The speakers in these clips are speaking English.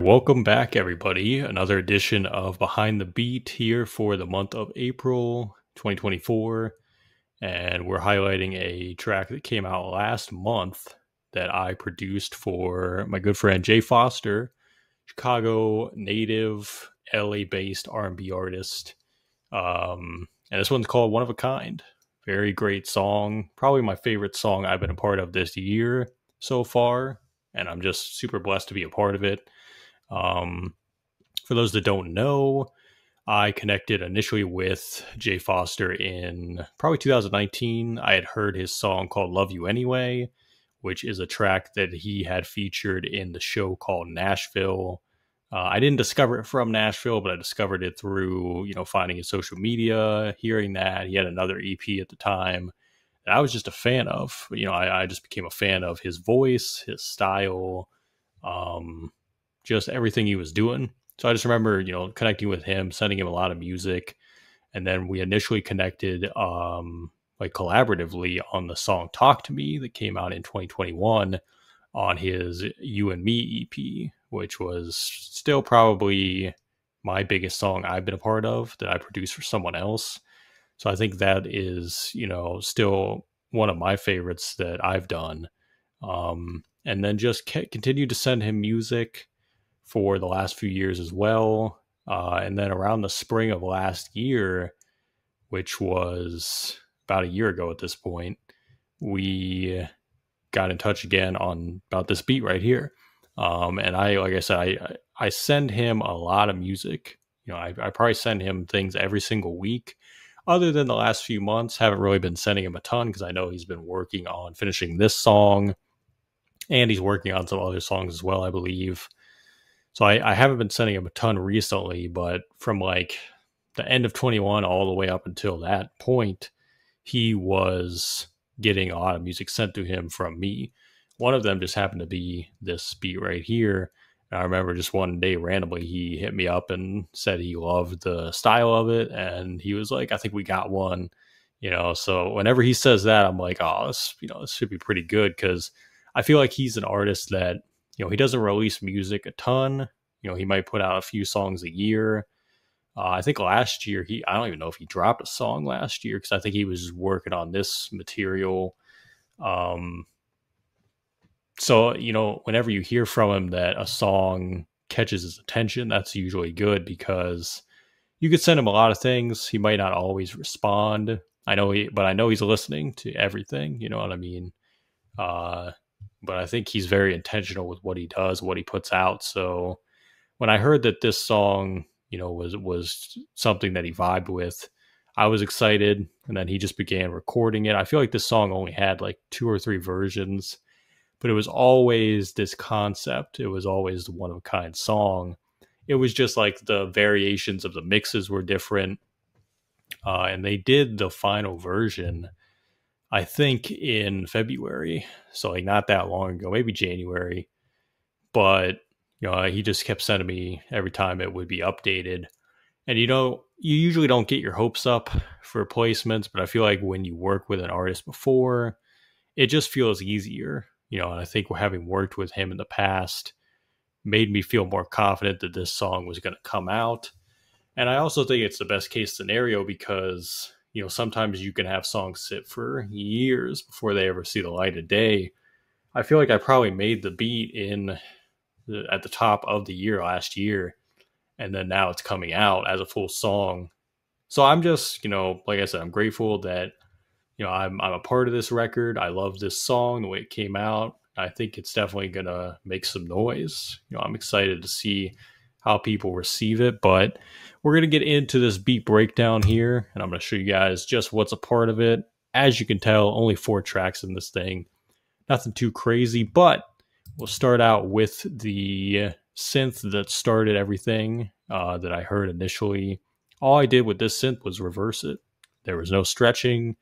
welcome back, everybody. Another edition of Behind the Beat here for the month of April 2024. And we're highlighting a track that came out last month that I produced for my good friend Jay Foster, Chicago native, LA based R&B artist. And this one's called One of a Kind. Very great song. Probably my favorite song I've been a part of this year so far. And I'm just super blessed to be a part of it. Um, for those that don't know, I connected initially with Jay Foster in probably 2019. I had heard his song called Love You Anyway, which is a track that he had featured in the show called Nashville. I didn't discover it from Nashville, but I discovered it through, finding his social media, hearing that. He had another EP at the time that I was just a fan of. I just became a fan of his voice, his style, um, just everything he was doing. So I just remember, connecting with him, sending him a lot of music. And then we initially connected like collaboratively on the song Talk to Me that came out in 2021 on his You and Me EP, which was still probably my biggest song I've been a part of that I produced for someone else. So I think that is, still one of my favorites that I've done. And then just continued to send him music for the last few years as well. And then around the spring of last year, which was about a year ago at this point, we got in touch again on about this beat right here. And like I said, I send him a lot of music. I probably send him things every single week. Other than the last few months, haven't really been sending him a ton because I know he's been working on finishing this song, and he's working on some other songs as well, I believe. So I haven't been sending him a ton recently, but from like the end of 21 all the way up until that point, he was getting a lot of music sent to him from me. One of them just happened to be this beat right here. And I remember just one day randomly he hit me up and said he loved the style of it. And he was like, I think we got one, so whenever he says that, I'm like, oh, this should be pretty good. Cause I feel like he's an artist that, he doesn't release music a ton. He might put out a few songs a year. I think last year I don't even know if he dropped a song last year because I think he was working on this material. So, whenever you hear from him that a song catches his attention, that's usually good because you could send him a lot of things. He might not always respond. But I know he's listening to everything. You know what I mean? But I think he's very intentional with what he does, what he puts out. So when I heard that this song, was something that he vibed with, I was excited. And then he just began recording it. I feel like this song only had like 2 or 3 versions, but it was always this concept. It was always the one of a kind song. It was just like the variations of the mixes were different. And they did the final version, I think, in February. So like not that long ago, maybe January. But he just kept sending me every time it would be updated. And you usually don't get your hopes up for placements, but I feel like when you work with an artist before, it just feels easier. And I think having worked with him in the past made me feel more confident that this song was going to come out. And I also think it's the best case scenario because, sometimes you can have songs sit for years before they ever see the light of day. I feel like I probably made the beat at the top of the year last year, and then now it's coming out as a full song. So I'm just, like I said, I'm grateful that, I'm a part of this record. I love this song, the way it came out. I think it's definitely going to make some noise. I'm excited to see how people receive it, but we're going to get into this beat breakdown here, and I'm going to show you guys just what's a part of it. As you can tell, only 4 tracks in this thing. Nothing too crazy, but we'll start out with the synth that started everything that I heard initially. All I did with this synth was reverse it. There was no stretching.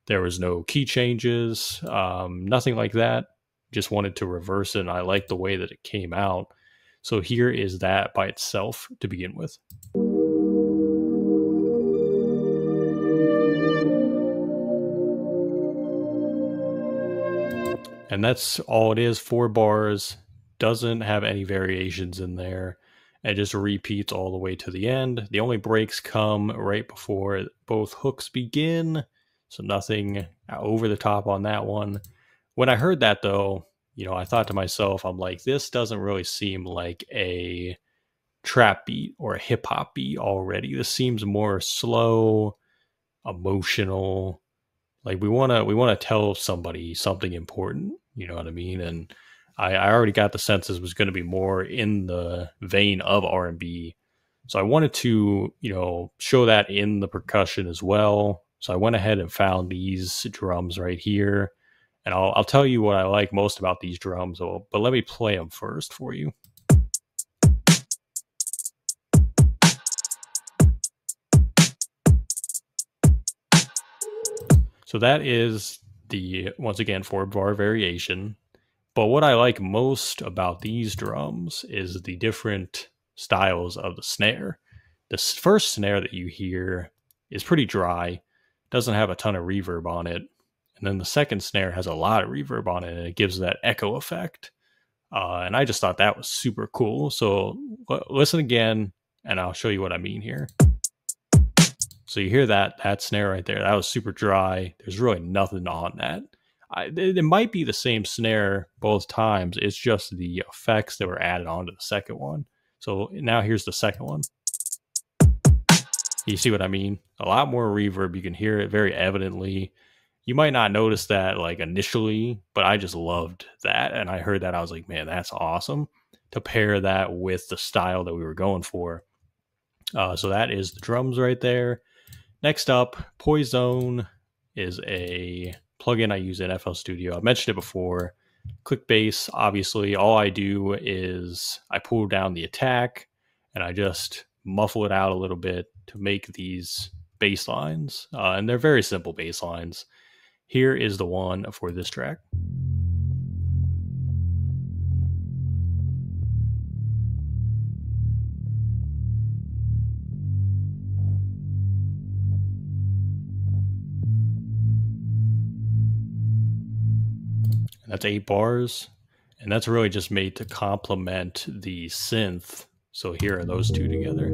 There was no key changes, nothing like that. Just wanted to reverse it, and I liked the way that it came out. So here is that by itself to begin with. And that's all it is, 4 bars, doesn't have any variations in there. It just repeats all the way to the end. The only breaks come right before both hooks begin, so nothing over the top on that one. When I heard that though, I thought to myself, I'm like, this doesn't really seem like a trap beat or a hip hop beat already. This seems more slow, emotional. Like we wanna tell somebody something important. You know what I mean? And I already got the sense this was going to be more in the vein of R&B. So I wanted to show that in the percussion as well. So I went ahead and found these drums right here, and I'll tell you what I like most about these drums. But let me play them first for you. So that is the, once again, 4-bar variation. But what I like most about these drums is the different styles of the snare. The first snare that you hear is pretty dry, doesn't have a ton of reverb on it. And then the second snare has a lot of reverb on it, and it gives that echo effect. And I just thought that was super cool. So listen again, and I'll show you what I mean here. So you hear that snare right there. That was super dry. There's really nothing on that. It might be the same snare both times. It's just the effects that were added onto the second one. So now here's the second one. You see what I mean? A lot more reverb. You can hear it very evidently. You might not notice that like initially, but I just loved that. And I heard that. I was like, man, that's awesome. To pair that with the style that we were going for. So that is the drums right there. Next up, Poizone is a plugin I use in FL Studio. I mentioned it before. Click bass, obviously, all I do is I pull down the attack and I just muffle it out a little bit to make these bass lines. And they're very simple bass lines. Here is the one for this track. That's 8 bars, and that's really just made to complement the synth. So here are those two together.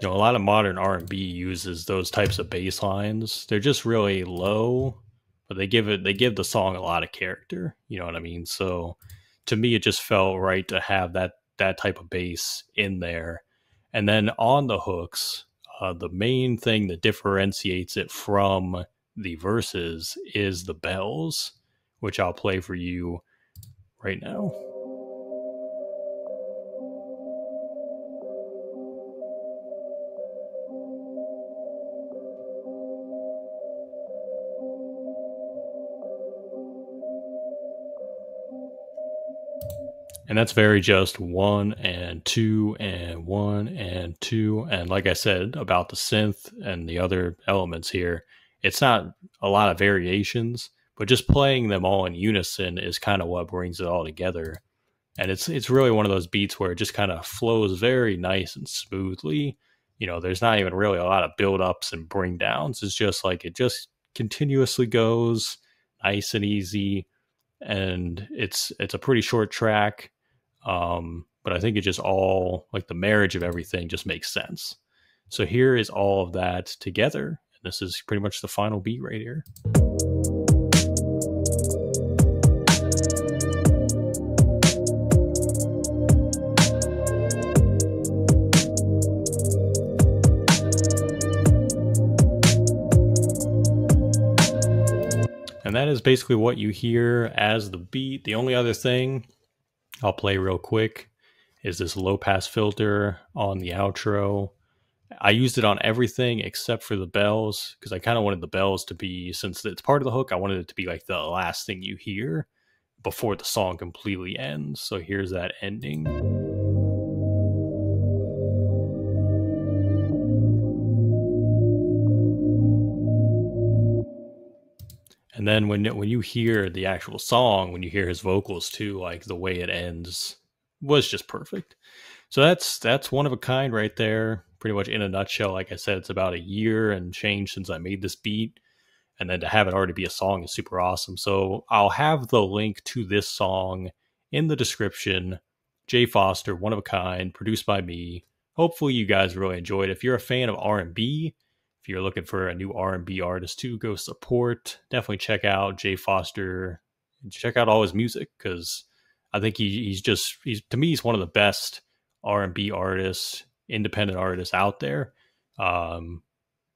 A lot of modern R&B uses those types of bass lines. They're just really low, but they give the song a lot of character. You know what I mean? So to me, it just felt right to have that type of bass in there. And then on the hooks, the main thing that differentiates it from the verses is the bells, which I'll play for you right now. And that's very just 1 and 2 and 1 and 2. And like I said about the synth and the other elements here, it's not a lot of variations, but just playing them all in unison is kind of what brings it all together. And it's really one of those beats where it just kind of flows very nice and smoothly. There's not even really a lot of build ups and bring downs. It's just like it just continuously goes nice and easy. And it's a pretty short track. But I think it just all, like the marriage of everything just makes sense. So here is all of that together. And this is pretty much the final beat right here. And that is basically what you hear as the beat. The only other thing I'll play real quick is this low pass filter on the outro. I used it on everything except for the bells because I kind of wanted the bells to be, since it's part of the hook, I wanted it to be like the last thing you hear before the song completely ends. So here's that ending. And then when you hear the actual song, when you hear his vocals too, like the way it ends was just perfect. So that's one of a kind right there. Pretty much in a nutshell. Like I said, it's about a year and change since I made this beat. And then to have it already be a song is super awesome. So I'll have the link to this song in the description. Jay Foster, one of a kind, produced by me. Hopefully you guys really enjoyed. If you're a fan of R&B, if you're looking for a new R&B artist to go support, definitely check out Jay Foster. Check out all his music because I think he's to me he's one of the best R&B artists, independent artists out there. Um,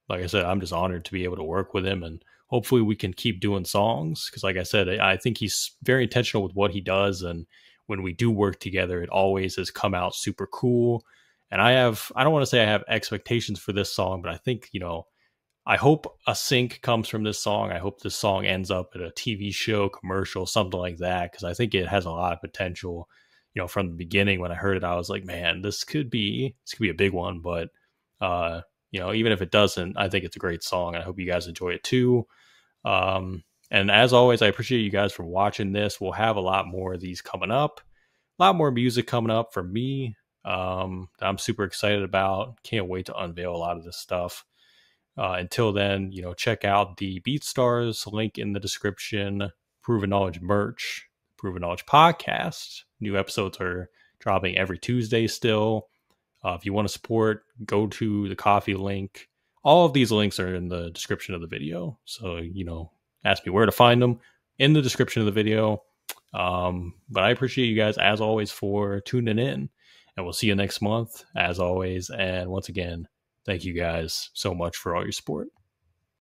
like I said, I'm just honored to be able to work with him, and hopefully we can keep doing songs because, like I said, I think he's very intentional with what he does, and when we do work together, it always has come out super cool. And I don't want to say I have expectations for this song, but I think, I hope a sync comes from this song. I hope this song ends up at a TV show, commercial, something like that, because I think it has a lot of potential. From the beginning when I heard it, I was like, man, this could be a big one. But even if it doesn't, I think it's a great song. I hope you guys enjoy it too. And as always, I appreciate you guys for watching this. We'll have a lot more of these coming up, a lot more music coming up for me. That I'm super excited about. Can't wait to unveil a lot of this stuff. Until then, check out the BeatStars link in the description. Proven Knowledge merch, Proven Knowledge podcast. New episodes are dropping every Tuesday still. If you want to support, go to the coffee link. All of these links are in the description of the video. So, ask me where to find them in the description of the video. But I appreciate you guys, as always, for tuning in. And we'll see you next month, as always. And once again, thank you guys so much for all your support.